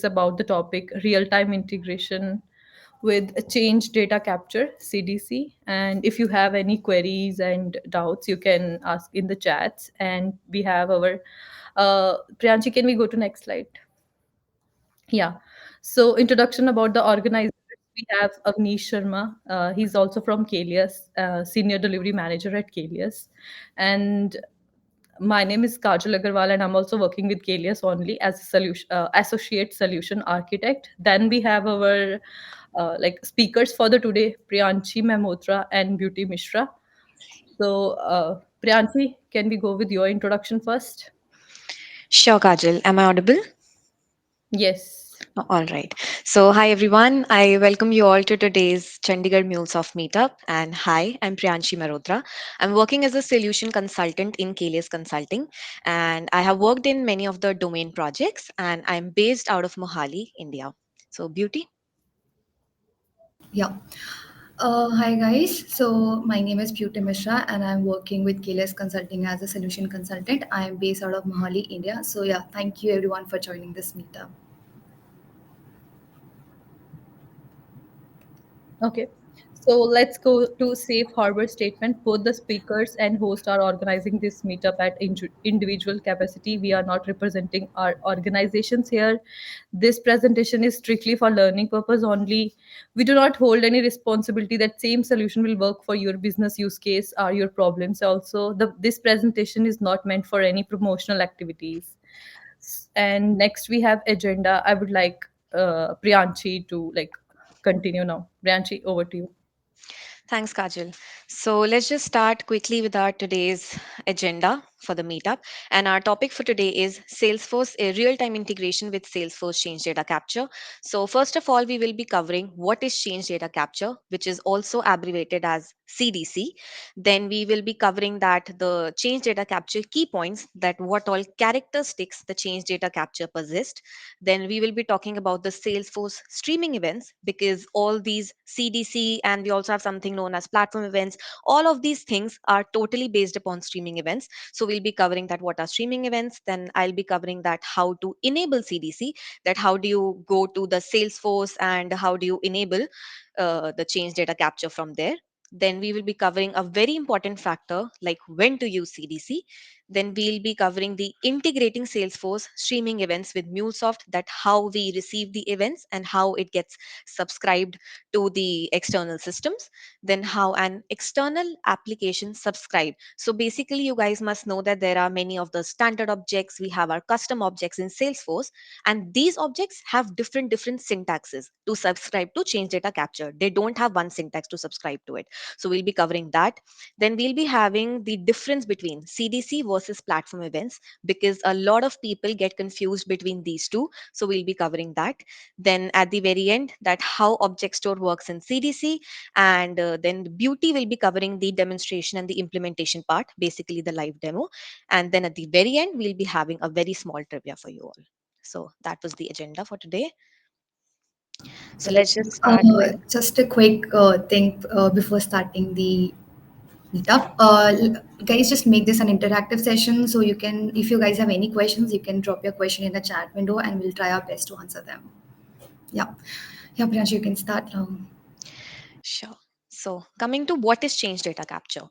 about the topic real time integration with Change Data Capture CDC. And if you have any queries and doubts, you can ask in the chats. And we have our Priyanshi. Can we go to next slide? Yeah. So introduction about the organizer. We have Avnish Sharma. He's also from Caelius, senior delivery manager at Caelius, and my name is Kajal Agrwal, and I'm also working with Caelius only as a associate solution architect. Then we have our speakers for the today, Priyanshi Mehrotra and Beauty Mishra. So, Priyanshi, can we go with your introduction first? Sure, Kajal. Am I audible? Yes. All right. So, hi everyone. I welcome you all to today's Chandigarh MuleSoft Meetup. And hi, I'm Priyanshi Mehrotra. I'm working as a solution consultant in Caelius Consulting, and I have worked in many of the domain projects. And I'm based out of Mohali, India. So, Beauty. Yeah. Hi guys. So my name is Beauty Mishra and I'm working with Caelius Consulting as a solution consultant. I am based out of Mohali, India. So yeah, thank you everyone for joining this meetup. Okay. So let's go to safe harbor statement. Both the speakers and host are organizing this meetup at individual capacity. We are not representing our organizations here. This presentation is strictly for learning purpose only. We do not hold any responsibility that same solution will work for your business use case or your problems also. This presentation is not meant for any promotional activities. And next we have agenda. I would like Priyanshi to continue now. Priyanshi, over to you. Thanks, Kajal. So let's just start quickly with our today's agenda for the meetup. And our topic for today is Salesforce, a real-time integration with Salesforce Change Data Capture. So first of all, we will be covering what is Change Data Capture, which is also abbreviated as CDC. Then we will be covering that the Change Data Capture key points, that what all characteristics the Change Data Capture possessed. Then we will be talking about the Salesforce streaming events, because all these CDC and we also have something known as platform events. All of these things are totally based upon streaming events. So we'll be covering that what are streaming events. Then I'll be covering that how to enable CDC, that how do you go to the Salesforce and how do you enable the change data capture from there. Then we will be covering a very important factor like when to use CDC. Then we'll be covering the integrating Salesforce streaming events with MuleSoft, that how we receive the events and how it gets subscribed to the external systems. Then how an external application subscribe. So basically, you guys must know that there are many of the standard objects. We have our custom objects in Salesforce, and these objects have different syntaxes to subscribe to change data capture. They don't have one syntax to subscribe to it. So we'll be covering that. Then we'll be having the difference between CDC versus platform events, because a lot of people get confused between these two. So we'll be covering that. Then at the very end, that how object store works in CDC. And then the Beauty will be covering the demonstration and the implementation part, basically the live demo. And then at the very end, we'll be having a very small trivia for you all. So that was the agenda for today. So let's just start with. Just a quick thing before starting the meetup. Guys, just make this an interactive session so you can, if you guys have any questions, you can drop your question in the chat window and we'll try our best to answer them. Yeah. Yeah, Priyansh, you can start now. Sure. So coming to what is change data capture.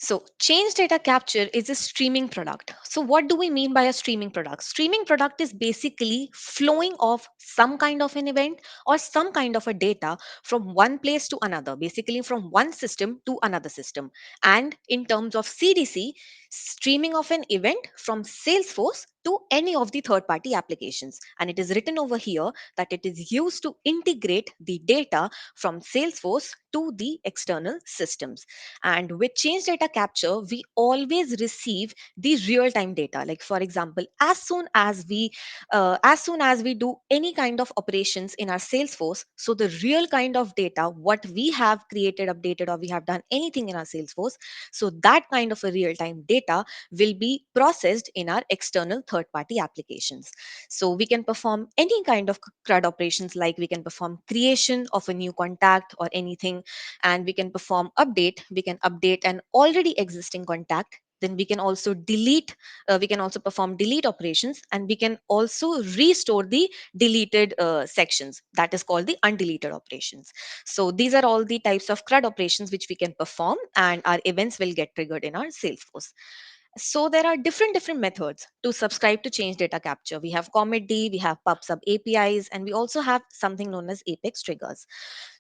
So, change data capture is a streaming product. So, what do we mean by a streaming product? Streaming product is basically flowing of some kind of an event or some kind of a data from one place to another, basically from one system to another system. And in terms of CDC, streaming of an event from Salesforce to any of the third party applications. And it is written over here that it is used to integrate the data from Salesforce to the external systems. And with change data capture, we always receive the real time data. Like for example, as soon as we do any kind of operations in our Salesforce, so the real kind of data what we have created, updated, or we have done anything in our Salesforce, so that kind of a real time data will be processed in our external third party applications. So we can perform any kind of CRUD operations, like we can perform creation of a new contact or anything, and we can perform update. We can update an already existing contact then we can also delete, we can also perform delete operations, and we can also restore the deleted sections. That is called the undeleted operations. So these are all the types of CRUD operations which we can perform, and our events will get triggered in our Salesforce. So there are different methods to subscribe to change data capture. We have commit D, we have PubSub APIs, and we also have something known as Apex triggers.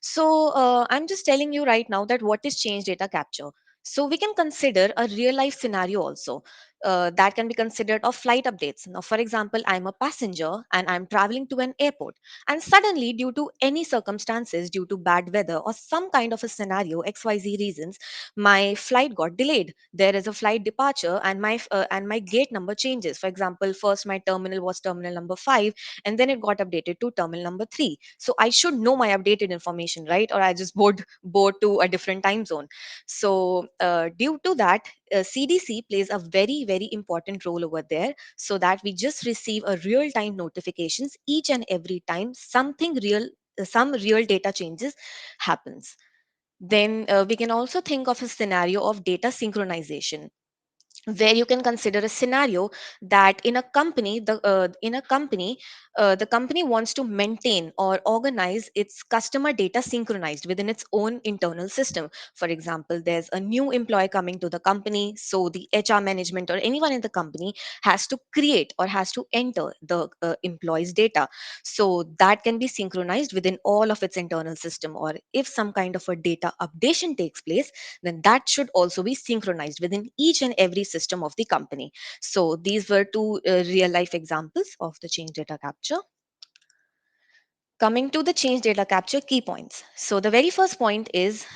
So I'm just telling you right now that what is change data capture. So we can consider a real life scenario also. That can be considered of flight updates. Now, for example, I'm a passenger and I'm traveling to an airport, and suddenly, due to any circumstances, due to bad weather or some kind of a scenario, XYZ reasons, my flight got delayed. There is a flight departure, and my gate number changes. For example, first my terminal was terminal number 5, and then it got updated to terminal number 3. So I should know my updated information, right? Or I just board to a different time zone. So due to that, CDC plays a very important role over there, so that we just receive a real time notifications each and every time something real, some real data changes happens. Then we can also think of a scenario of data synchronization, where you can consider a scenario that in a company, the company wants to maintain or organize its customer data synchronized within its own internal system. For example, there's a new employee coming to the company, so the HR management or anyone in the company has to create or has to enter the employee's data, so that can be synchronized within all of its internal system. Or if some kind of a data updation takes place, then that should also be synchronized within each and every system of the company. So these were two real life examples of the change data capture. Coming to the change data capture key points. So the very first point is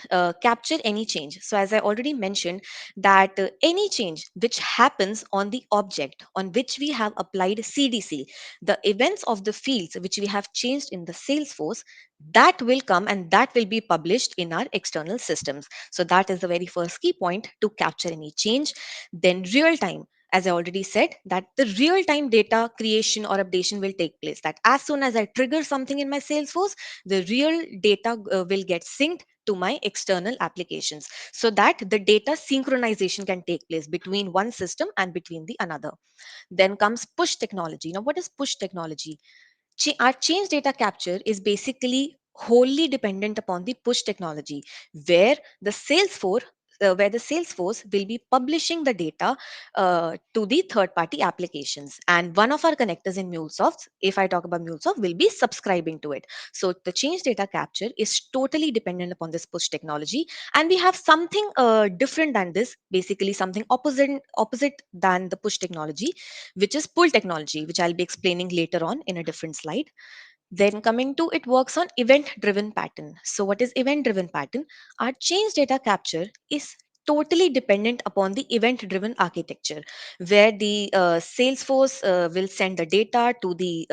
capture any change. So as I already mentioned, that any change which happens on the object on which we have applied CDC, the events of the fields which we have changed in the Salesforce, that will come and that will be published in our external systems. So that is the very first key point, to capture any change. Then real time, as I already said, that the real time data creation or updation will take place. That as soon as I trigger something in my Salesforce, the real data will get synced to my external applications, so that the data synchronization can take place between one system and between the another. Then comes push technology. Now, what is push technology? Our change data capture is basically wholly dependent upon the push technology, where the Salesforce will be publishing the data to the third party applications, and one of our connectors in MuleSoft, if I talk about MuleSoft, will be subscribing to it. So the change data capture is totally dependent upon this push technology, and we have something different than this, basically something opposite than the push technology, which is pull technology, which I'll be explaining later on in a different slide. Then coming to, it works on event driven pattern. So what is event driven pattern? Our change data capture is totally dependent upon the event driven architecture, where the Salesforce will send the data to the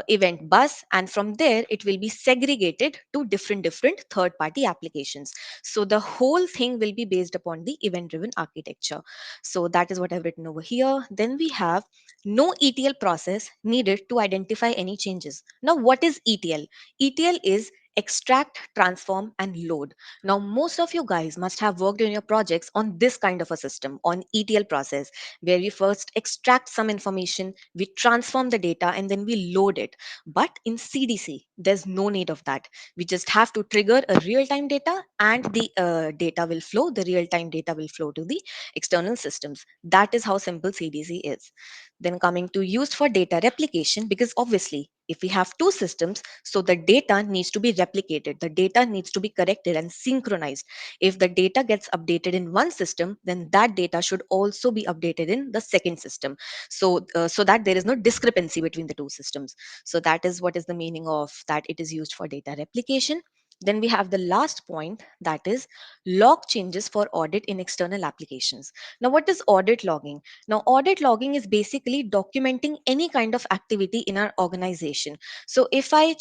event bus, and from there it will be segregated to different third party applications. So the whole thing will be based upon the event driven architecture. So that is what I've written over here. Then we have no ETL process needed to identify any changes. Now, what is ETL? ETL is extract, transform, and load. Now, most of you guys must have worked in your projects on this kind of a system, on ETL process, where we first extract some information, we transform the data, and then we load it. But in CDC, there's no need of that. We just have to trigger a real time data, and the data will flow, the real time data will flow to the external systems. That is how simple CDC is. Then coming to used for data replication, because obviously if we have two systems, so the data needs to be replicated, the data needs to be corrected and synchronized. If the data gets updated in one system, then that data should also be updated in the second system, so that there is no discrepancy between the two systems. So that is what is the meaning of that it is used for data replication. Then we have the last point, that is log changes for audit in external applications. Now, what is audit logging? Now, audit logging is basically documenting any kind of activity in our organization. So, if I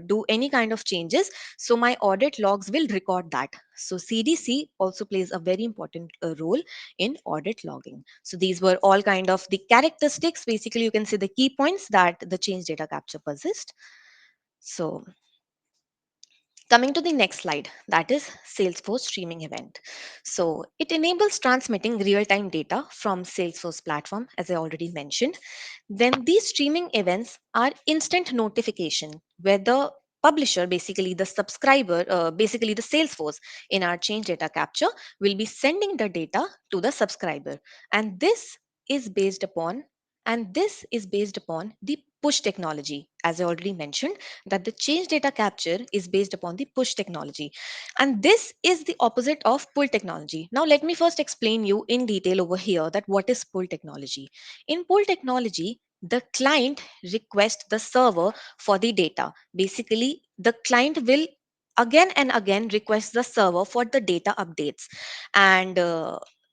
do any kind of changes, so my audit logs will record that. So, CDC also plays a very important role in audit logging. So, these were all kind of the characteristics. Basically, you can see the key points that the change data capture persists. So, Coming to the next slide, that is Salesforce streaming event. So it enables transmitting real-time data from Salesforce platform, as I already mentioned. Then these streaming events are instant notification where the publisher, basically the subscriber, basically the Salesforce in our change data capture, will be sending the data to the subscriber. And is based upon this is based upon the push technology, as I already mentioned, that the change data capture is based upon the push technology, and this is the opposite of pull technology. Now let me first explain you in detail over here that what is pull technology. In pull technology, the client requests the server for the data. Basically, the client will again and again request the server for the data updates, and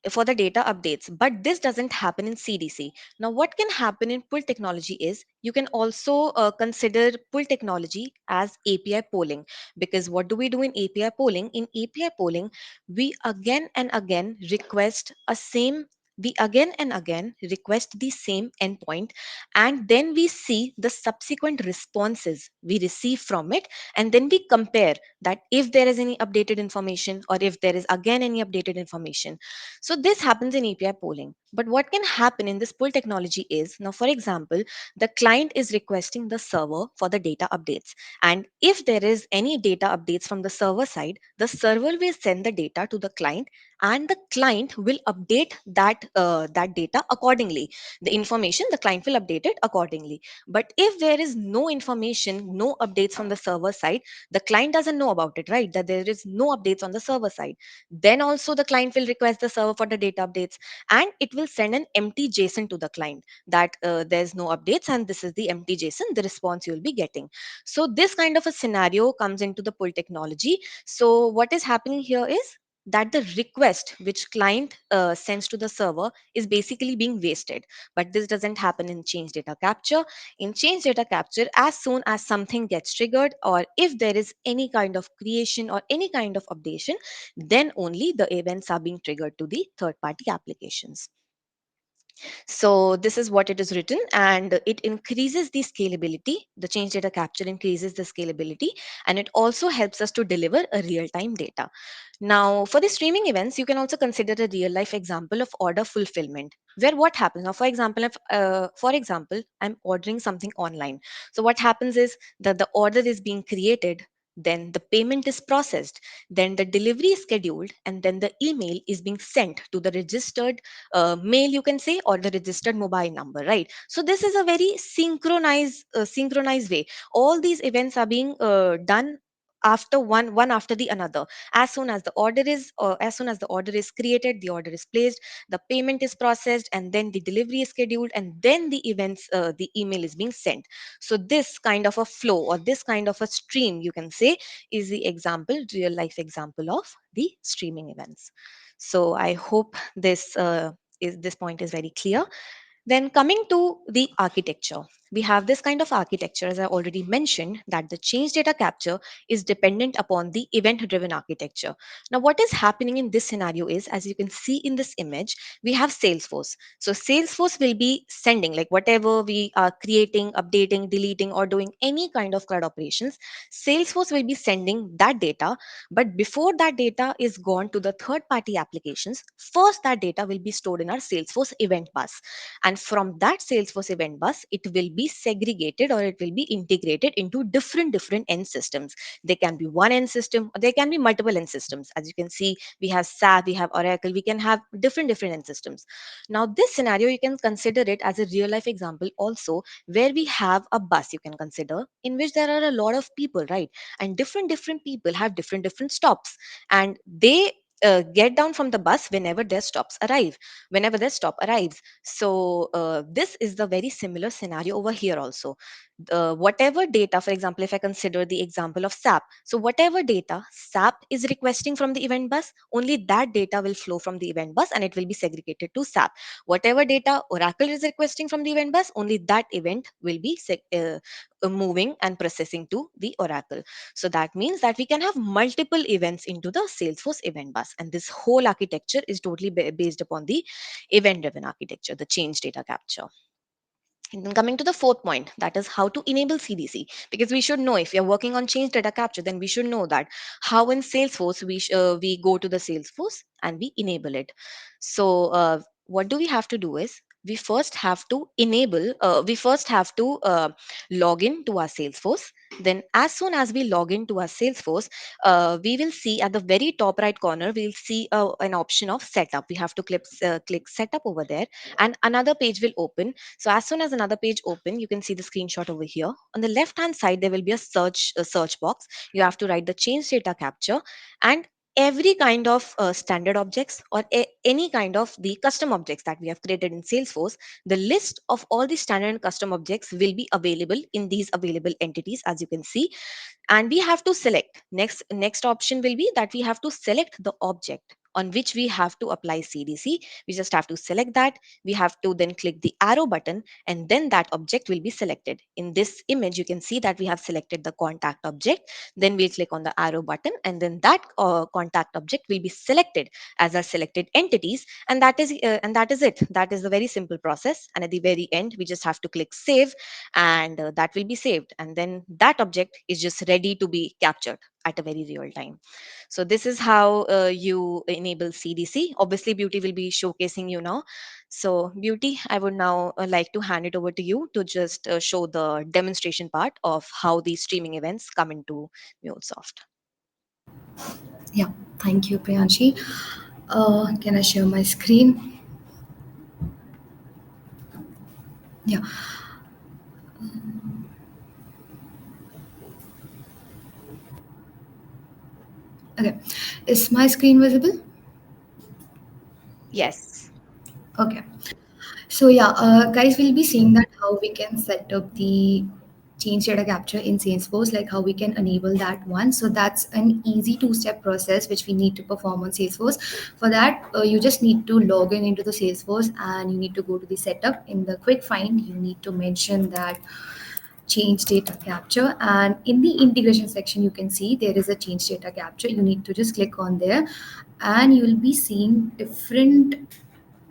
for the data updates, but this doesn't happen in CDC. Now what can happen in pull technology is you can also consider pull technology as API polling, because what do we do in API polling? In API polling, we again and again request a same we again and again request the same endpoint, and then we see the subsequent responses we receive from it, and then we compare that if there is any updated information or if there is again any updated information. So this happens in API polling. But what can happen in this pull technology is, now for example, the client is requesting the server for the data updates, and if there is any data updates from the server side, the server will send the data to the client, and the client will update that data accordingly. The information, the client will update it accordingly. But if there is no information, no updates from the server side, the client doesn't know about it, right? That there is no updates on the server side, then also the client will request the server for the data updates, and it will send an empty JSON to the client that there's no updates, and this is the empty JSON, the response you'll be getting. So this kind of a scenario comes into the pull technology. So what is happening here is that the request which client sends to the server is basically being wasted. But this doesn't happen in change data capture. In change data capture, as soon as something gets triggered, or if there is any kind of creation or any kind of updation, then only the events are being triggered to the third party applications. So this is what it is written, and it increases the scalability. The change data capture increases the scalability, and it also helps us to deliver a real time data. Now, for the streaming events, you can also consider a real life example of order fulfillment, where what happens now, for example, if for example I'm ordering something online. So what happens is that the order is being created, then the payment is processed, then the delivery is scheduled, and then the email is being sent to the registered mail, you can say, or the registered mobile number, right? So this is a very synchronized way. All these events are being done after one after the another. As soon as the order is created, the order is placed, the payment is processed, and then the delivery is scheduled, and then the email is being sent. So this kind of a flow, or this kind of a stream, you can say, is the real life example of the streaming events. So I hope this point is very clear. Then coming to the architecture, we have this kind of architecture, as I already mentioned, that the change data capture is dependent upon the event driven architecture. Now, what is happening in this scenario is, as you can see in this image, we have Salesforce. So, Salesforce will be sending, like whatever we are creating, updating, deleting, or doing any kind of cloud operations, Salesforce will be sending that data. But before that data is gone to the third party applications, first that data will be stored in our Salesforce event bus, and from that Salesforce event bus, it will be segregated, or it will be integrated into different end systems. They can be one end system, or they can be multiple end systems. As you can see, we have SAP, we have Oracle, we can have different end systems. Now this scenario, you can consider it as a real life example also, where we have a bus, you can consider, in which there are a lot of people, right? And different people have different stops, and they get down from the bus whenever their stop arrives. So this is the very similar scenario over here also. Whatever data, for example, if I consider the example of SAP, so whatever data SAP is requesting from the event bus, only that data will flow from the event bus, and it will be segregated to SAP. Whatever data Oracle is requesting from the event bus, only that event will be moving and processing to the Oracle. So that means that we can have multiple events into the Salesforce event bus, and this whole architecture is totally based upon the event driven architecture, the change data capture. And then coming to the fourth point, that is how to enable CDC. Because we should know, if you're working on change data capture, then we should know that how in Salesforce we go to the Salesforce and we enable it. So what do we have to do is, we first have to log in to our Salesforce. Then as soon as we log in to our Salesforce, we will see at the very top right corner, we'll see an option of setup. We have to click setup over there, and another page will open. So as soon as another page open, you can see the screenshot over here. On the left hand side, there will be a search box. You have to write the change data capture, and every kind of standard objects, or any kind of the custom objects that we have created in Salesforce. The list of all the standard and custom objects will be available in these available entities, as you can see. And we have to select, next option will be that we have to select the object on which we have to apply CDC. We just have to select that. We have to then click the arrow button, and then that object will be selected. In this image, you can see that we have selected the contact object. Then we'll click on the arrow button, and then that contact object will be selected as our selected entities. And that is it. That is the very simple process. And at the very end, we just have to click save, and that will be saved. And then that object is just ready to be captured at a very real time. So this is how you enable CDC. Obviously, Beauty will be showcasing you now. So Beauty, I would now like to hand it over to you to just show the demonstration part of how these streaming events come into MuleSoft. Yeah, thank you, Priyanshi. Can I share my screen? Yeah. Okay. Is my screen visible? Yes. Okay. So yeah, guys, we'll be seeing that how we can set up the change data capture in Salesforce, like how we can enable that one. So that's an easy two-step process which we need to perform on Salesforce. For that, you just need to log in into the Salesforce and you need to go to the setup. In the quick find, you need to mention that change data capture, and in the integration section you can see there is a change data capture. You need to just click on there and you will be seeing different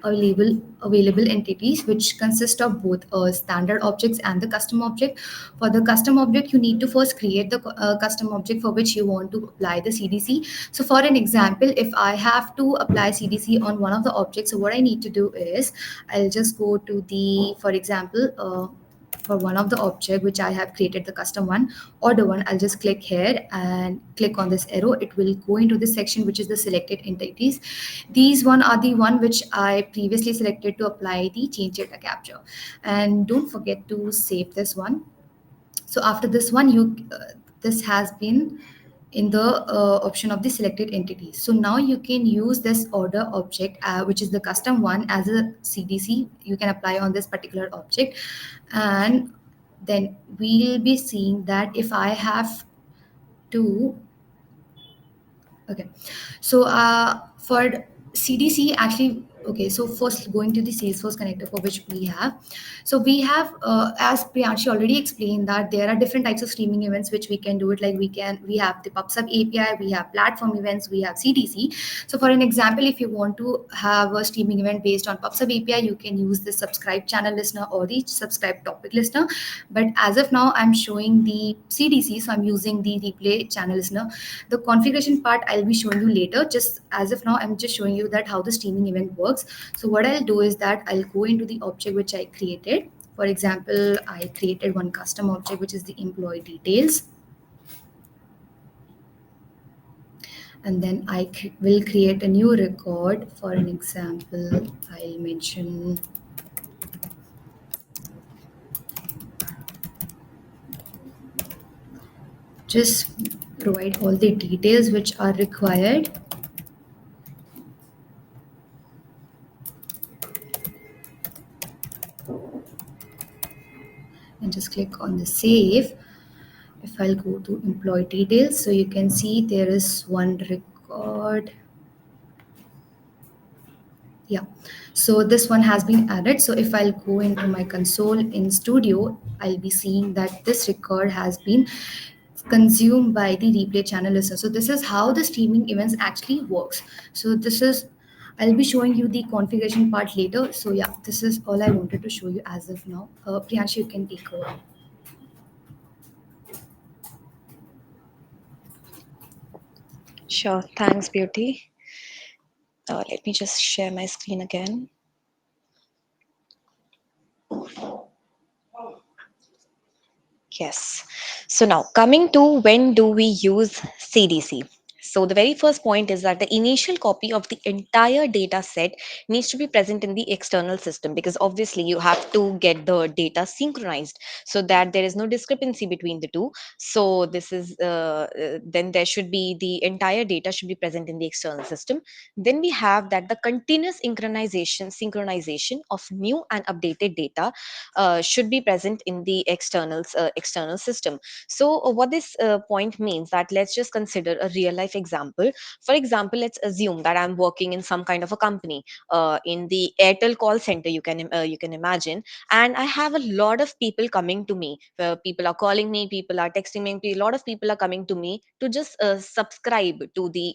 available entities which consist of both standard objects and the custom object. For the custom object, you need to first create the custom object for which you want to apply the CDC. So for an example, if I have to apply CDC on one of the objects, so what I need to do is I'll just go to the, for example, for one of the object which I have created the custom one, order one, I'll just click here and click on this arrow. It will go into this section which is the selected entities. These one are the one which I previously selected to apply the change data capture. And don't forget to save this one. So after this one, this has been in the option of the selected entities. So now you can use this order object, which is the custom one, as a CDC. You can apply on this particular object, and then we'll be seeing that if I have to. Okay. So for CDC, actually, okay. So first going to the Salesforce connector for which we have. So we have, as Priyanshi already explained, that there are different types of streaming events which we can do it. Like we have the PubSub API, we have platform events, we have CDC. So for an example, if you want to have a streaming event based on PubSub API, you can use the subscribe channel listener or the subscribe topic listener. But as of now, I'm showing the CDC, so I'm using the replay channel listener. The configuration part I'll be showing you later. Just as of now, I'm just showing you that how the streaming event works. So what I'll do is that I'll go into the object which I created. For example, I created one custom object which is the employee details. And then will create a new record. For an example, I'll mention just provide all the details which are required. And just click on the save. If I'll go to employee details, so you can see there is one record. Yeah, so this one has been added. So if I'll go into my console in Studio, I'll be seeing that this record has been consumed by the replay channel listener. So this is how the streaming events actually works. So this is I'll be showing you the configuration part later. So yeah, this is all I wanted to show you as of now. Priyanshi, you can take over. Sure. Thanks, Beauty. Let me just share my screen again. Yes. So now coming to when do we use CDC? So the very first point is that the initial copy of the entire data set needs to be present in the external system, because obviously you have to get the data synchronized so that there is no discrepancy between the two. So this is then there should be the entire data should be present in the external system. Then we have that the continuous synchronization of new and updated data should be present in the external system. So what this point means, that let's just consider a real life example. For example, let's assume that I'm working in some kind of a company, in the Airtel call center, you can imagine, and I have a lot of people coming to me. People are calling me, people are texting me, a lot of people are coming to me to just subscribe to the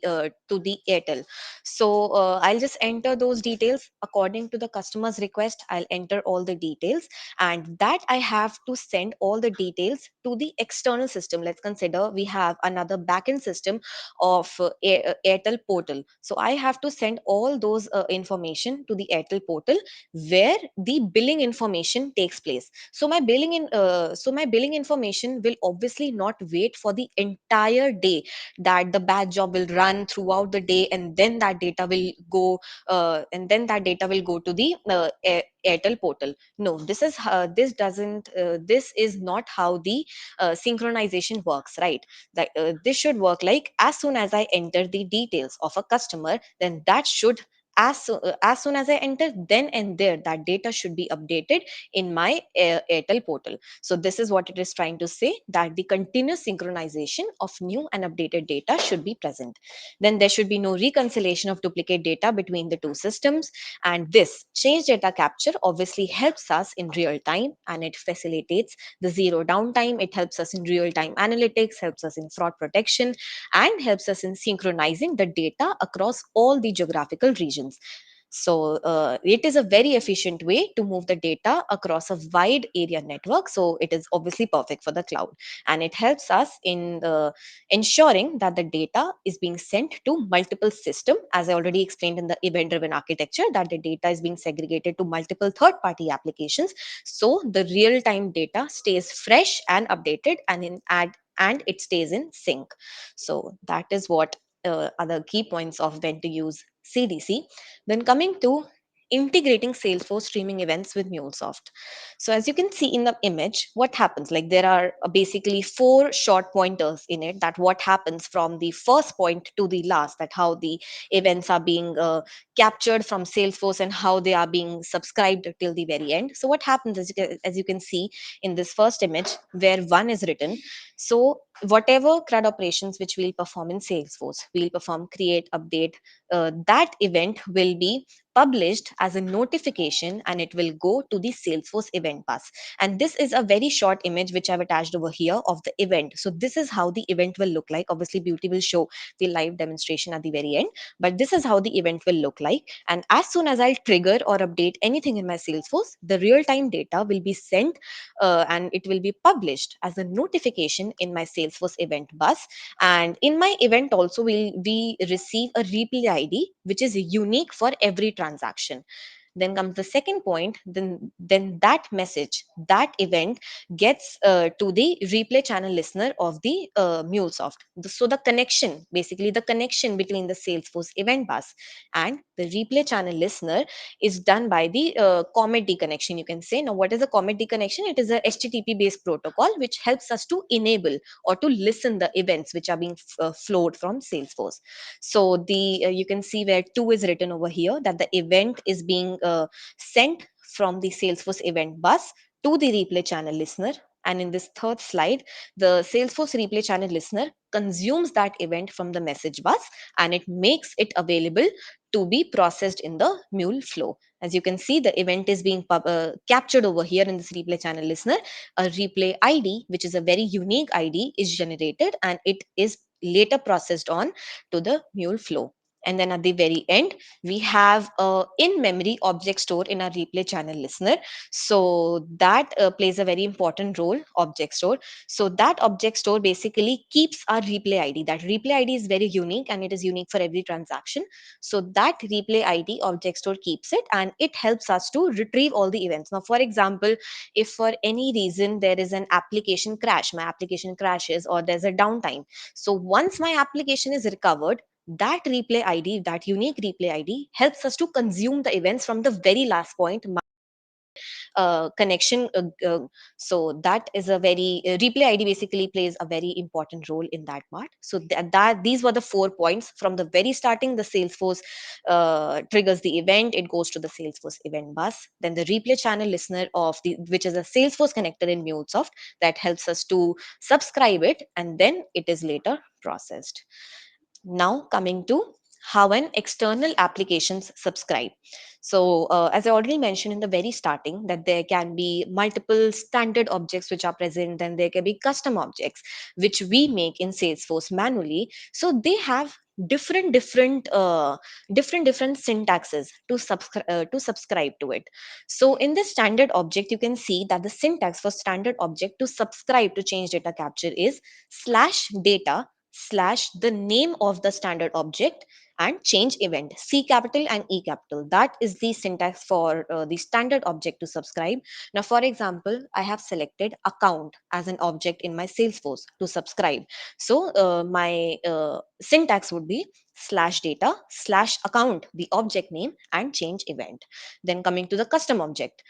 Airtel. So I'll just enter those details according to the customer's request. I'll enter all the details, and that I have to send all the details to the external system. Let's consider we have another backend system of Airtel portal. So I have to send all those information to the Airtel portal where the billing information takes place. So my billing information will obviously not wait for the entire day, that the batch job will run throughout the day, and then that data will go to the Airtel portal. No, this is not how the synchronization works, right? That this should work like, as soon as I enter the details of a customer, then that should, as soon as I enter, then and there that data should be updated in my Airtel portal. So this is what it is trying to say, that the continuous synchronization of new and updated data should be present. Then there should be no reconciliation of duplicate data between the two systems. And this change data capture obviously helps us in real time, and it facilitates the zero downtime. It helps us in real time analytics, helps us in fraud protection, and helps us in synchronizing the data across all the geographical regions. So it is a very efficient way to move the data across a wide area network. So it is obviously perfect for the cloud, and it helps us in ensuring that the data is being sent to multiple system. As I already explained in the event driven architecture, that the data is being segregated to multiple third party applications, so the real time data stays fresh and updated, and it stays in sync. So that is what are the key points of when to use CDC. Then coming to integrating Salesforce streaming events with MuleSoft. So as you can see in the image, what happens, like there are basically four short pointers in it, that what happens from the first point to the last, that how the events are being captured from Salesforce and how they are being subscribed till the very end. So what happens, as you can see in this first image where one is written, so whatever CRUD operations which we'll perform in Salesforce, we'll perform create, update, that event will be published as a notification, and it will go to the Salesforce event bus. And this is a very short image which I've attached over here of the event. So this is how the event will look like. Obviously Beauty will show the live demonstration at the very end, but this is how the event will look like. And as soon as I'll trigger or update anything in my Salesforce, the real time data will be sent, and it will be published as a notification in my Salesforce event bus. And in my event also, we receive a replay ID which is unique for every transaction. Then comes the second point, then that message, that event gets to the replay channel listener of the MuleSoft. So the connection, basically the connection between the Salesforce event bus and the replay channel listener is done by the comet deconnection, you can say. Now what is a comet deconnection? It is a HTTP based protocol which helps us to enable or to listen the events which are being flowed from Salesforce. So the you can see where 2 is written over here, that the event is being sent from the Salesforce event bus to the replay channel listener. And in this third slide, the Salesforce replay channel listener consumes that event from the message bus, and it makes it available to be processed in the Mule flow. As you can see, the event is being captured over here in this replay channel listener. A replay ID, which is a very unique ID, is generated, and it is later processed on to the Mule flow. And then at the very end, we have a in-memory object store in our replay channel listener. So that plays a very important role, object store. So that object store basically keeps our replay ID. That replay ID is very unique and it is unique for every transaction. So that replay ID object store keeps it and it helps us to retrieve all the events. Now, for example, if for any reason there is an application crash, my application crashes or there's a downtime. So once my application is recovered, that replay ID, that unique replay ID helps us to consume the events from the very last point connection. So that is a very replay ID basically plays a very important role in that part. So that these were the 4 points from the very starting. The Salesforce triggers the event, it goes to the Salesforce event bus. Then the replay channel listener of the which is a Salesforce connector in MuleSoft that helps us to subscribe it, and then it is later processed. Now coming to how an external applications subscribe. So as I already mentioned in the very starting, that there can be multiple standard objects which are present, then there can be custom objects which we make in Salesforce manually. So they have different syntaxes to subscribe to it. So in this standard object, you can see that the syntax for standard object to subscribe to change data capture is slash data slash the name of the standard object and change event, C capital and E capital. That is the syntax for the standard object to subscribe. Now, for example, I have selected account as an object in my Salesforce to subscribe. So my syntax would be slash data slash account, the object name, and change event. Then coming to the custom object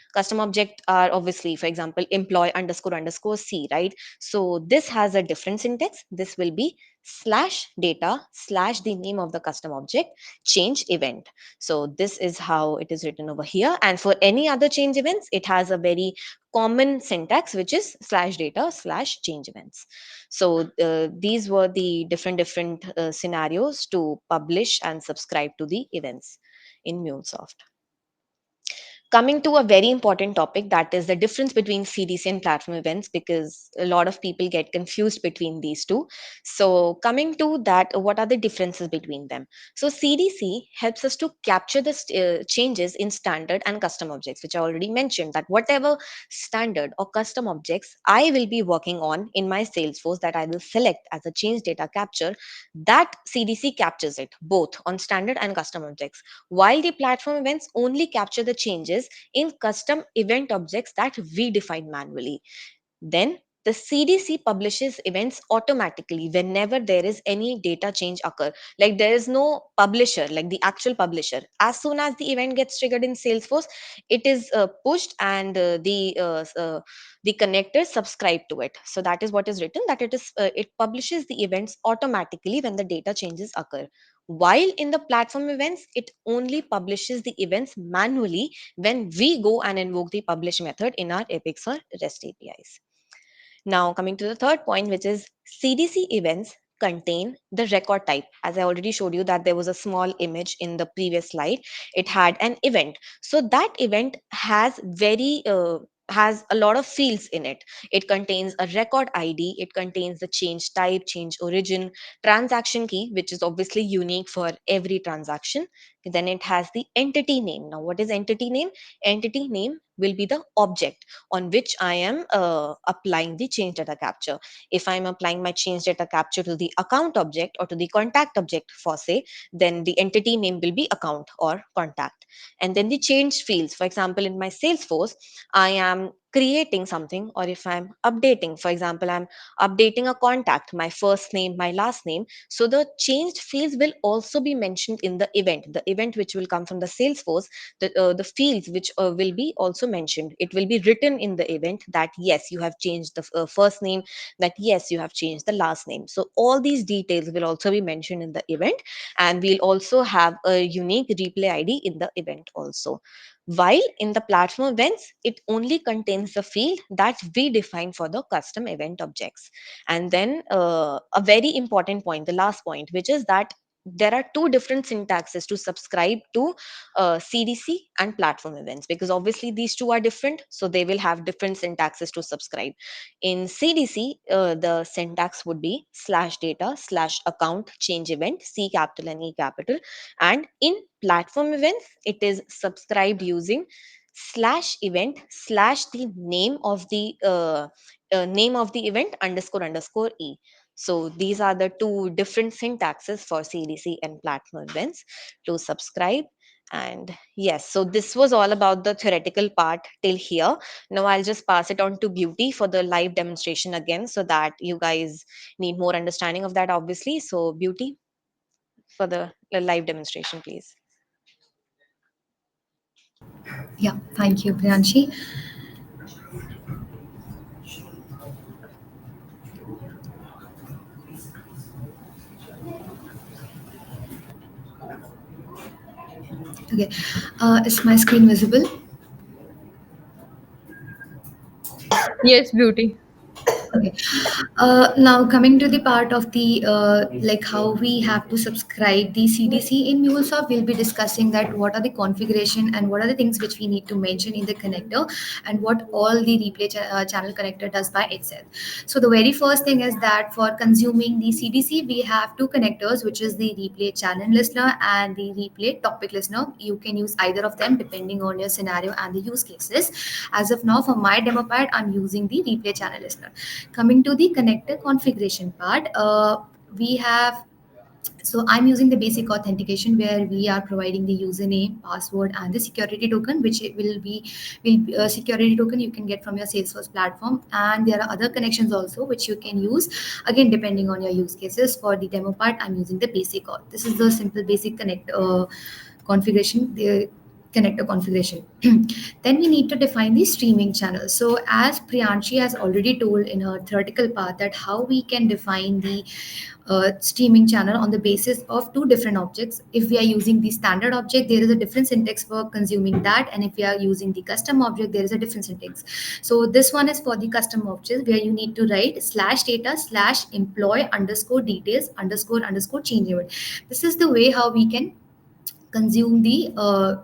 are obviously, for example, employee underscore underscore C, right? So this has a different syntax. This will be slash data slash the name of the custom object change event. So this is how it is written over here. And for any other change events, it has a very common syntax, which is slash data slash change events. So these were the different scenarios to publish and subscribe to the events in MuleSoft. Coming to a very important topic, that is the difference between CDC and platform events, because a lot of people get confused between these two. So coming to that, what are the differences between them? So CDC helps us to capture the changes in standard and custom objects, which I already mentioned, that whatever standard or custom objects I will be working on in my Salesforce that I will select as a change data capture, that CDC captures it both on standard and custom objects, while the platform events only capture the changes in custom event objects that we define manually. Then the CDC publishes events automatically whenever there is any data change occur. Like there is no publisher, like the actual publisher. As soon as the event gets triggered in Salesforce, it is pushed and the connectors subscribe to it. So that is what is written, that it publishes the events automatically when the data changes occur. While in the platform events, it only publishes the events manually when we go and invoke the publish method in our Epics or REST APIs. Now, coming to the third point, which is CDC events contain the record type. As I already showed you that there was a small image in the previous slide, it had an event. So that event has a lot of fields in it. It contains a record ID, it contains the change type, change origin, transaction key, which is obviously unique for every transaction. Then it has the entity name. Now, what is entity name? Entity name will be the object on which I am applying the change data capture. If I'm applying my change data capture to the account object or to the contact object for say, then the entity name will be account or contact. And then the change fields, for example, in my Salesforce, I am creating something, or if I'm updating, for example, I'm updating a contact, my first name, my last name. So the changed fields will also be mentioned in the event which will come from the Salesforce. The fields which will be also mentioned, it will be written in the event that yes, you have changed the first name, that yes, you have changed the last name. So all these details will also be mentioned in the event, and we'll also have a unique replay ID in the event also. While in the platform events, it only contains the field that we define for the custom event objects. And then a very important point, the last point, which is that there are two different syntaxes to subscribe to CDC and platform events, because obviously these two are different, so they will have different syntaxes to subscribe. In CDC, the syntax would be slash data slash account change event, C capital and E capital. And in platform events, it is subscribed using slash event slash the name of the event underscore underscore E. So these are the two different syntaxes for CDC and platform events to subscribe. And yes, so this was all about the theoretical part till here. Now I'll just pass it on to Beauty for the live demonstration again, so that you guys need more understanding of that, obviously. So Beauty for the live demonstration, please. Yeah, thank you, Priyanshi. Okay, is my screen visible? Yes, Beauty. Okay. Now coming to the part of the like how we have to subscribe the CDC in MuleSoft, we'll be discussing that what are the configuration and what are the things which we need to mention in the connector, and what all the channel connector does by itself. So the very first thing is that for consuming the CDC, we have two connectors, which is the replay channel listener and the replay topic listener. You can use either of them depending on your scenario and the use cases. As of now, for my demo part, I'm using the replay channel listener. Coming to the connector configuration part, we have, so I'm using the basic authentication where we are providing the username, password, and the security token, which it will be a security token you can get from your Salesforce platform. And there are other connections also which you can use, again depending on your use cases. For the demo part, I'm using the basic auth. This is the simple basic connect configuration. The connector configuration. Then we need to define the streaming channel. So as Priyanshi has already told in her theoretical part, that how we can define the streaming channel on the basis of two different objects. If we are using the standard object, there is a different syntax for consuming that, and if we are using the custom object, there is a different syntax. So this one is for the custom object, where you need to write slash data slash employee underscore details underscore underscore change event. This is the way how we can consume the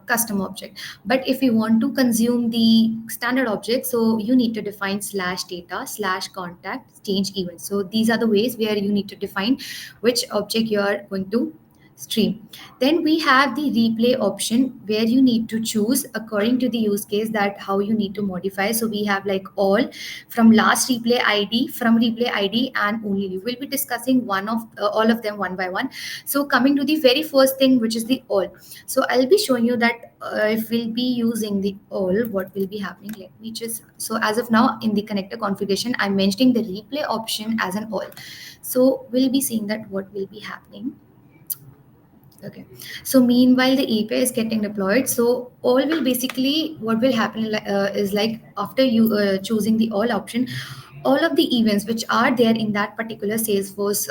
custom object. But if you want to consume the standard object, so you need to define slash data slash contact change event. So these are the ways where you need to define which object you are going to stream. Then we have the replay option, where you need to choose according to the use case that how you need to modify. So we have like all, from last replay id, from replay id, and only. We will be discussing one of all of them one by one. So coming to the very first thing, which is the all. So I'll be showing you that if we'll be using the all, what will be happening. Let me just, so as of now in the connector configuration, I'm mentioning the replay option as an all. So we'll be seeing that what will be happening. Okay. So meanwhile, the API is getting deployed. So all will basically, what will happen is like after you choosing the all option, all of the events which are there in that particular Salesforce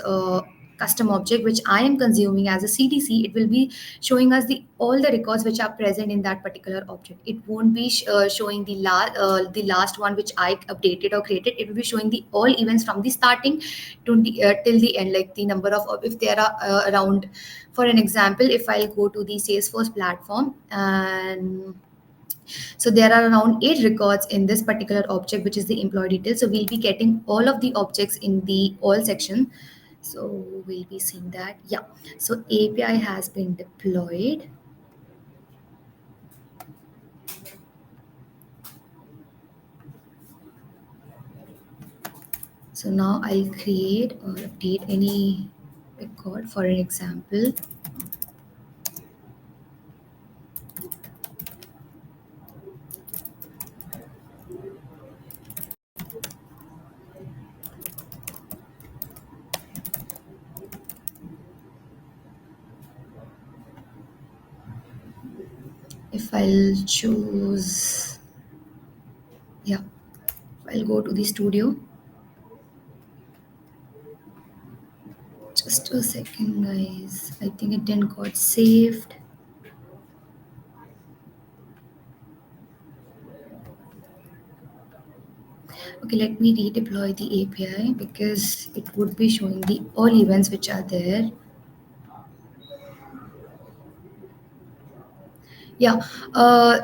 custom object, which I am consuming as a CDC, it will be showing us the all the records which are present in that particular object. It won't be showing the last one which I updated or created. It will be showing the all events from the starting to the till the end, like the number of, if there are around, for an example, if I'll go to the Salesforce platform, and so there are around 8 records in this particular object, which is the employee details. So we'll be getting all of the objects in the all section. So we'll be seeing that. Yeah. So API has been deployed. So now I'll create or update any record. For an example, if I'll choose, yeah, I'll go to the studio. Just a second, guys. I think it didn't got saved. Okay, let me redeploy the API because it would be showing the all events which are there. Yeah,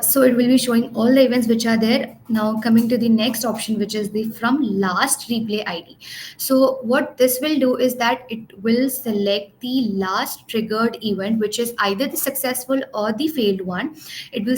so it will be showing all the events which are there. Now coming to the next option, which is the from last replay ID. So what this will do is that it will select the last triggered event, which is either the successful or the failed one. It will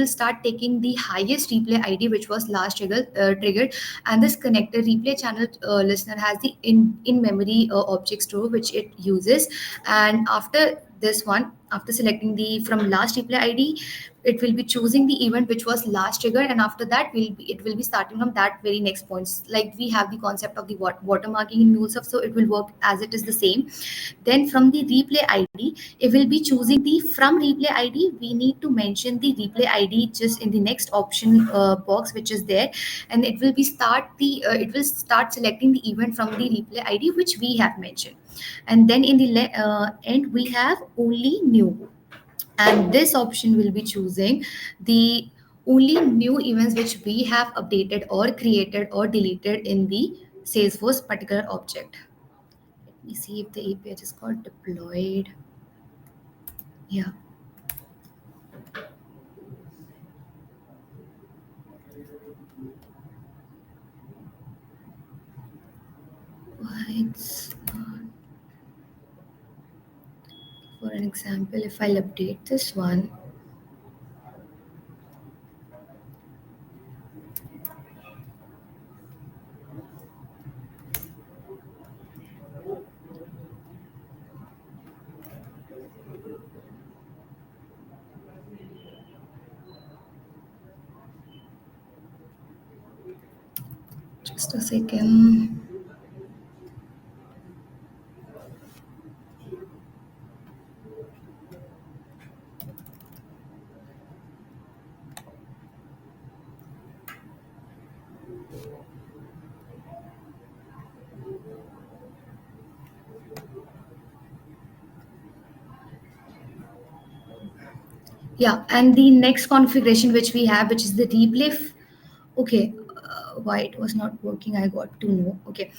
start taking the highest replay ID, which was last triggered, and this connector replay channel listener has the in memory object store which it uses, and after this one, after selecting the from last replay ID, it will be choosing the event which was last triggered, and after that it will be starting from that very next points. Like we have the concept of the watermarking in MuleSoft, so it will work as it is the same. Then from the replay ID, it will be choosing the from replay ID. We need to mention the replay ID just in the next option box which is there, and it will start selecting the event from the replay ID which we have mentioned. And then in the end we have only new, and this option will be choosing the only new events which we have updated or created or deleted in the Salesforce particular object. Let me see if the API just got deployed. Yeah, why it's not. For an example, if I'll update this one, just a second. Yeah, and the next configuration which we have, which is the replay. Okay, why it was not working, I got to know. Okay,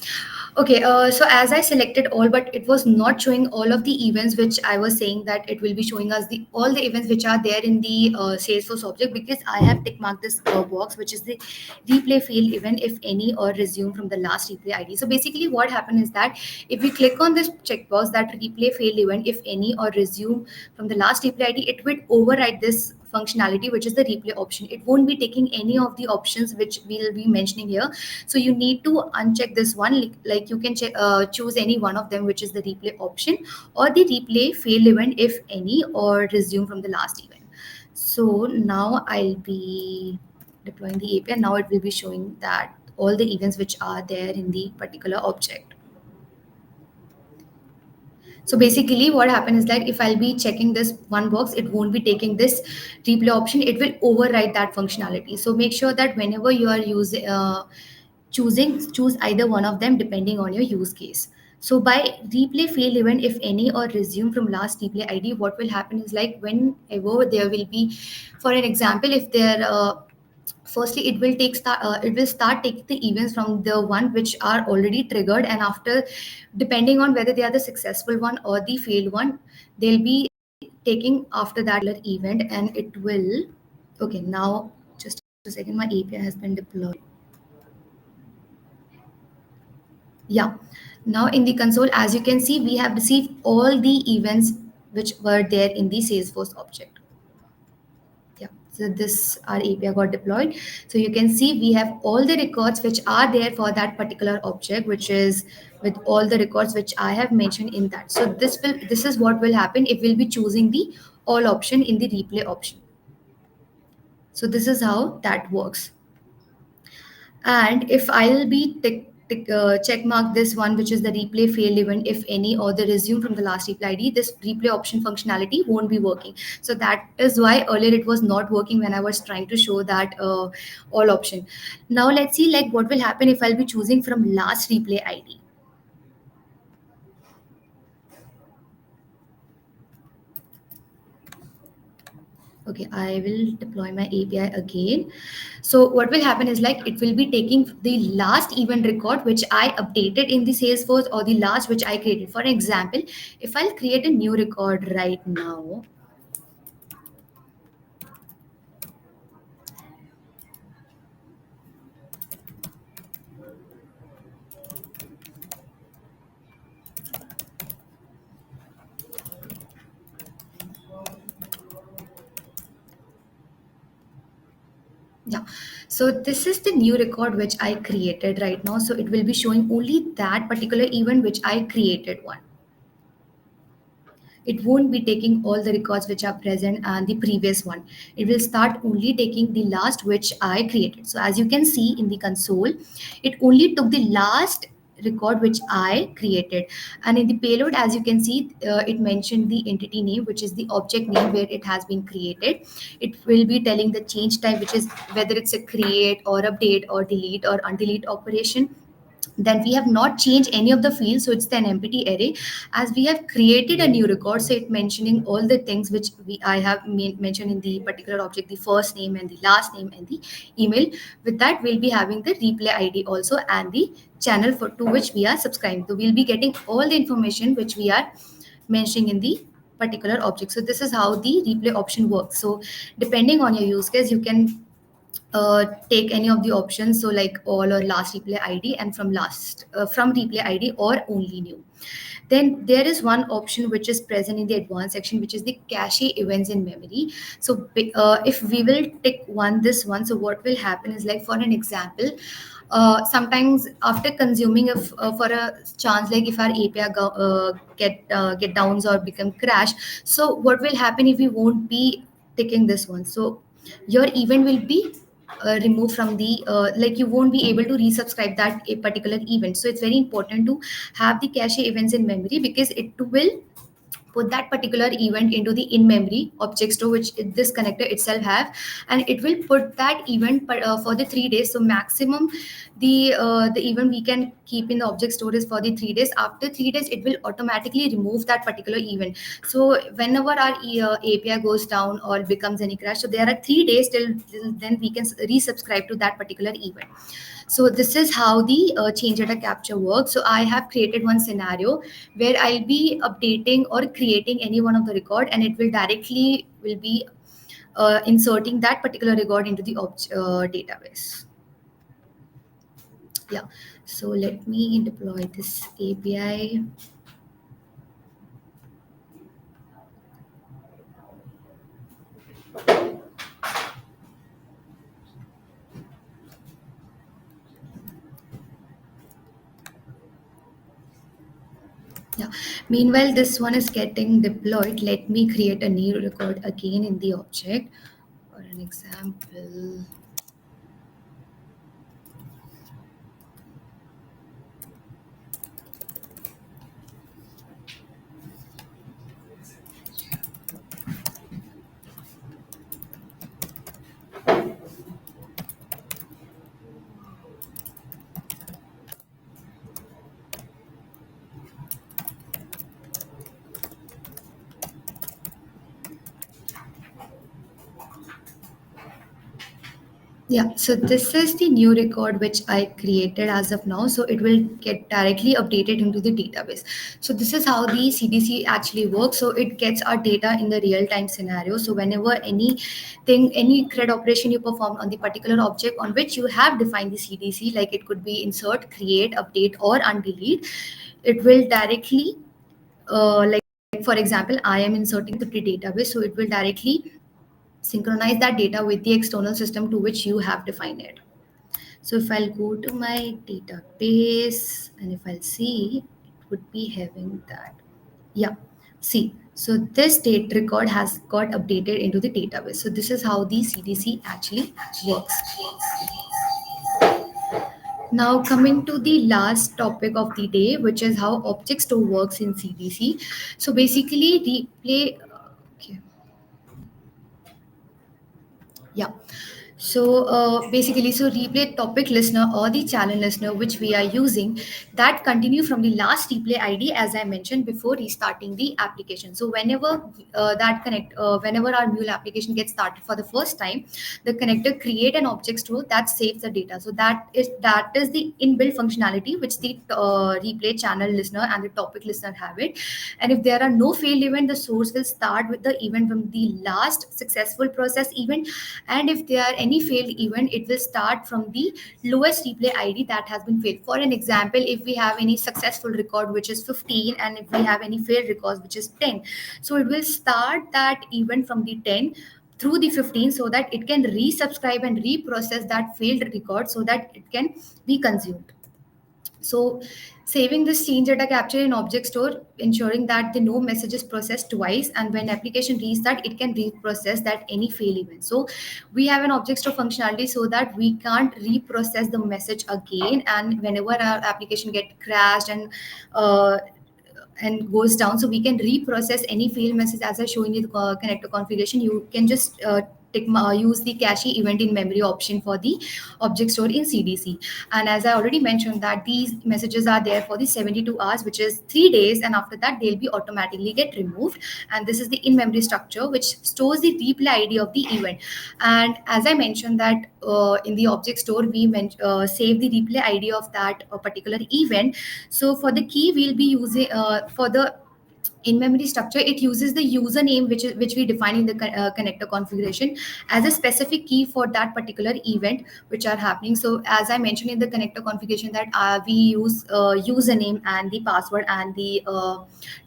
okay. So as I selected all, but it was not showing all of the events, which I was saying that it will be showing us the all the events which are there in the Salesforce object, because I have tick marked this box, which is the replay failed event if any or resume from the last replay ID. So basically, what happened is that if we click on this checkbox that replay failed event if any or resume from the last replay ID, it would override this functionality, which is the replay option. It won't be taking any of the options which we'll be mentioning here. So you need to uncheck this one. Like you can choose any one of them, which is the replay option or the replay failed event if any or resume from the last event. So now I'll be deploying the API. Now it will be showing that all the events which are there in the particular object. So basically, what happens is that if I'll be checking this one box, it won't be taking this replay option. It will override that functionality. So make sure that whenever you are choose either one of them depending on your use case. So by replay fail event, if any, or resume from last replay ID, what will happen is like whenever there will be, for an example, if there firstly it will start taking the events from the one which are already triggered, and after, depending on whether they are the successful one or the failed one, they'll be taking after that event, and it will. Okay, now just a second, my API has been deployed. Yeah, now in the console, as you can see, we have received all the events which were there in the Salesforce object. Yeah, so this our API got deployed. So you can see we have all the records which are there for that particular object, which is with all the records which I have mentioned in that. So this is what will happen if we'll be choosing the all option in the replay option. So this is how that works. And if I'll be check mark this one, which is the replay failed event, if any, or the resume from the last replay ID, this replay option functionality won't be working. So that is why earlier it was not working when I was trying to show that all option. Now let's see like what will happen if I'll be choosing from last replay ID. Okay, I will deploy my API again. So what will happen is like it will be taking the last event record which I updated in the Salesforce or the last which I created. For example, if I'll create a new record right now, Yeah. So this is the new record which I created right now. So it will be showing only that particular event which I created one. It won't be taking all the records which are present and the previous one. It will start only taking the last which I created. So as you can see in the console, it only took the last record which I created. And in the payload, as you can see, it mentioned the entity name, which is the object name where it has been created. It will be telling the change type, which is whether it's a create or update or delete or undelete operation. Then we have not changed any of the fields, so it's an empty array. As we have created a new record, so it mentioning all the things which I have mentioned in the particular object, the first name and the last name and the email. With that, we'll be having the replay ID also and the channel for to which we are subscribing. So we'll be getting all the information which we are mentioning in the particular object. So this is how the replay option works. So depending on your use case, you can take any of the options, so like all or last replay id, and from replay id or only new. Then there is one option which is present in the advanced section, which is the cache events in memory. So if we will tick this one, so what will happen is, like for an example, sometimes after consuming, if for a chance, like if our API get downs or become crash, so what will happen if we won't be ticking this one? So your event will be removed from the like you won't be able to resubscribe that a particular event. So it's very important to have the cache events in memory, because it will put that particular event into the in-memory object store which this connector itself have, and it will put that event for the 3 days. So maximum the event we can keep in the object store is for the 3 days. After 3 days, it will automatically remove that particular event. So whenever our API goes down or becomes any crash, so there are 3 days till then we can resubscribe to that particular event. So this is how the change data capture works. So I have created one scenario where I'll be updating or creating any one of the record, and it will directly will be inserting that particular record into the database. Yeah. So let me deploy this API. Yeah. Meanwhile, this one is getting deployed. Let me create a new record again in the object. For an example, yeah, so this is the new record which I created as of now. So it will get directly updated into the database. So this is how the CDC actually works. So it gets our data in the real time scenario. So whenever any CRUD operation you perform on the particular object on which you have defined the CDC, like it could be insert, create, update, or undelete, it will directly, like for example, I am inserting the database. So it will directly synchronize that data with the external system to which you have defined it. So if I'll go to my database and if I'll see, it would be having that. Yeah. See, so this date record has got updated into the database. So this is how the CDC actually works. Now coming to the last topic of the day, which is how object store works in CDC. So basically replay. Okay. Yeah. So basically, so replay topic listener or the channel listener which we are using, that continue from the last replay ID as I mentioned before restarting the application. So whenever whenever our Mule application gets started for the first time, the connector create an object store that saves the data. So that is the inbuilt functionality which the replay channel listener and the topic listener have it. And if there are no failed event, the source will start with the event from the last successful process event, and if there are any failed event, it will start from the lowest replay id that has been failed. For an example, if we have any successful record which is 15, and if we have any failed records which is 10, so it will start that event from the 10 through the 15 so that it can resubscribe and reprocess that failed record so that it can be consumed. So saving this change data capture in object store, ensuring that the no message is processed twice, and when application reads that, it can reprocess that any fail event. So we have an object store functionality so that we can't reprocess the message again, and whenever our application get crashed and goes down, so we can reprocess any failed message. As I show in the connector configuration, you can just use the cache event in memory option for the object store in CDC. And as I already mentioned that these messages are there for the 72 hours, which is 3 days, and after that they'll be automatically get removed. And this is the in-memory structure which stores the replay ID of the event. And as I mentioned that in the object store we save the replay ID of that particular event. So for the key we'll be using for the in-memory structure, it uses the username which we define in the connector configuration as a specific key for that particular event which are happening. So as I mentioned in the connector configuration that we use username and the password and the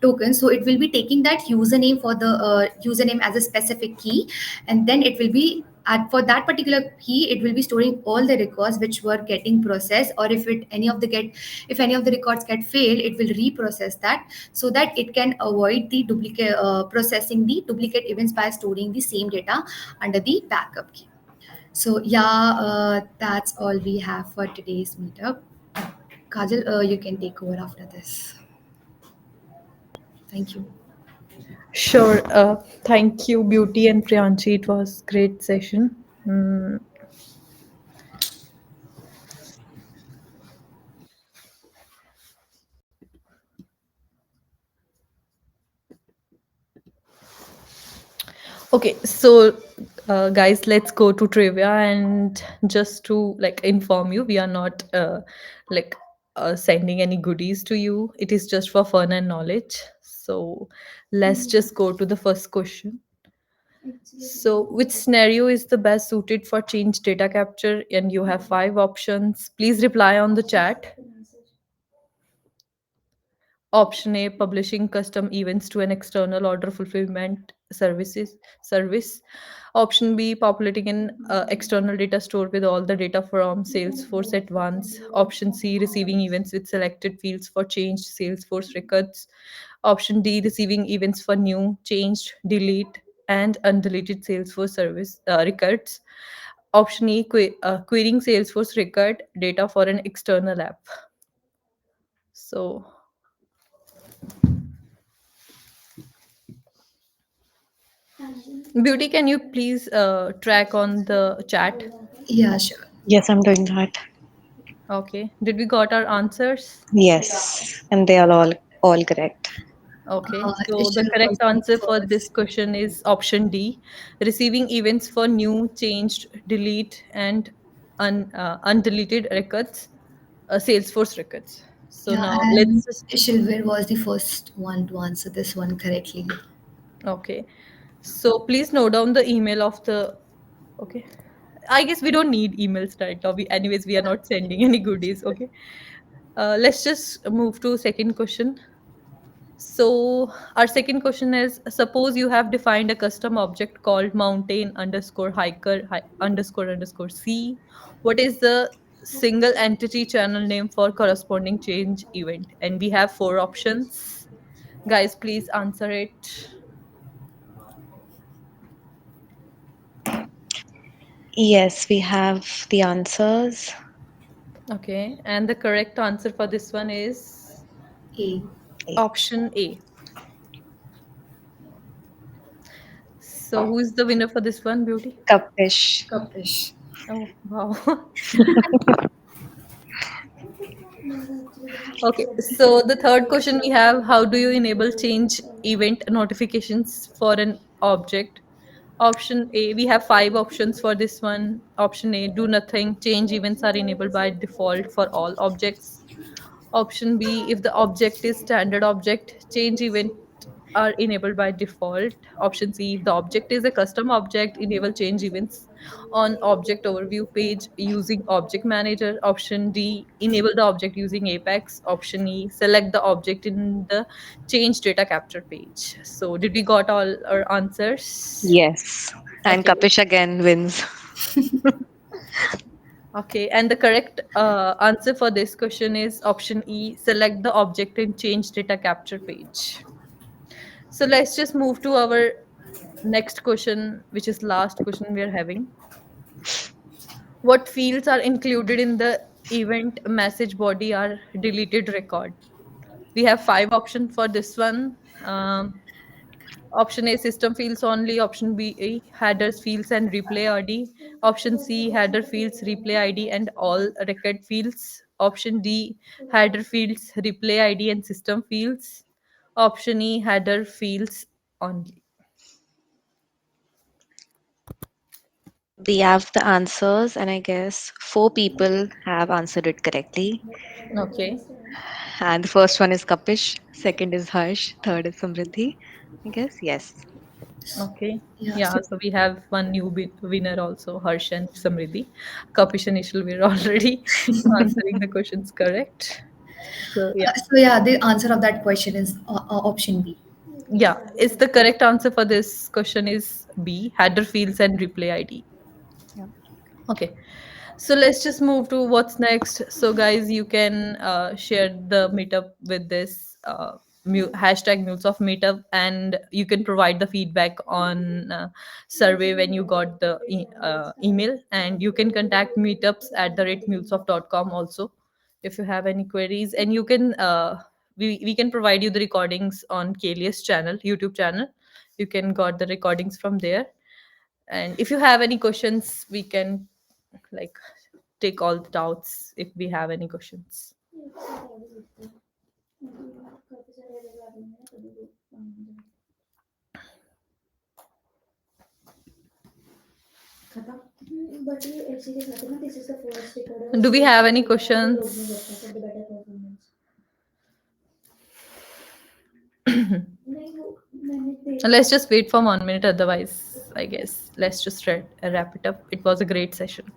token. So it will be taking that username for the username as a specific key, and then it will be for that particular key it will be storing all the records which were getting processed, or if any of the records get failed, it will reprocess that so that it can avoid the duplicate processing the duplicate events by storing the same data under the backup key. So yeah, that's all we have for today's meetup. Kajal, you can take over after this. Thank you. Sure. Thank you, Beauty and Priyanshi. It was great session. Okay, so guys, let's go to trivia. And just to like inform you, we are not like sending any goodies to you. It is just for fun and knowledge. So let's just go to the first question. So, which scenario is the best suited for change data capture? And you have five options. Please reply on the chat. Option A, publishing custom events to an external order fulfillment service. Option B, populating an external data store with all the data from Salesforce at once. Option C, receiving events with selected fields for changed Salesforce records. Option D, receiving events for new, changed, delete, and undeleted Salesforce service records. Option E, querying Salesforce record data for an external app. So Beauty, can you please track on the chat? Yeah, sure. Yes, I'm doing that. Okay. Did we got our answers? Yes, and they are all correct. Okay. So the Ishal was correct the answer for this first. question is option D, receiving events for new, changed, delete, and undeleted records, Salesforce records. So Yeah, now and let's just Shilvir was the first one to answer this one correctly. okay. So please note down the email of the okay. I guess we don't need emails right now. Anyways, we are not sending any goodies. Okay. Let's just move to second question. So our second question is: suppose you have defined a custom object called mountain underscore hiker underscore C. What is the single entity channel name for corresponding change event? And we have four options. Guys, please answer it. Yes, we have the answers. Okay. And the correct answer for this one is A. option A. So who is the winner for this one, Beauty? Kapish. Kapish. Oh, wow. Okay, so the third question we have: how do you enable change event notifications for an object? Option A, we have five options for this one. Option A, do nothing. Change events are enabled by default for all objects. Option B, if the object is standard object, change event are enabled by default. Option C, if the object is a custom object, enable change events on object overview page using object manager. Option D, enable the object using Apex. Option E, select the object in the change data capture page. So did we got all our answers? Yes. And Okay. Kapish again wins. Okay, and the correct answer for this question is option E. Select the object and change data capture page. So let's just move to our next question, which is last question we are having. What fields are included in the event message body are deleted record? We have five options for this one. Option A, system fields only. Option B, headers fields and replay ID. Option C, header fields, replay ID, and all record fields. Option D, header fields, replay ID, and system fields. Option E, header fields only. We have the answers, and I guess four people have answered it correctly. Okay. And the first one is Kapish, second is Harsh, third is Samriddhi. I guess, yes. Okay. Yeah. Yeah, So so we have one new winner also, Harsh and Samriddhi. Kapish and Ishal were already answering the questions correct. So yeah. so yeah, the answer of that question is option B. Yeah, it's the correct answer for this question is B, header fields and replay ID. Yeah. Okay. So let's just move to what's next. So guys, you can share the meetup with this hashtag Mules of Meetup, and you can provide the feedback on survey when you got the email, and you can contact meetups at the rate mulesoft.com also if you have any queries, and you can we can provide you the recordings on Caelius channel, YouTube channel. You can got the recordings from there, and if you have any questions, we can like take all the doubts if we have any questions. Do we have any questions? Let's just wait for 1 minute, otherwise I guess let's just wrap it up. It was a great session.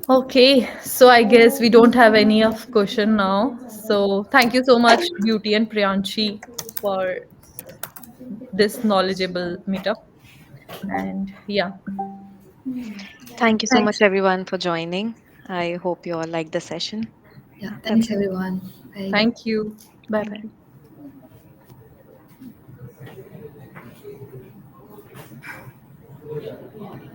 Okay, so I guess we don't have any of question now. So thank you so much, Beauty and Priyanshi, for this knowledgeable meetup. And yeah, Thank you so much, Thanks. everyone, for joining. I hope you all liked the session. Yeah. Bye Thanks everyone. Bye. thank you. Bye Thank bye. you.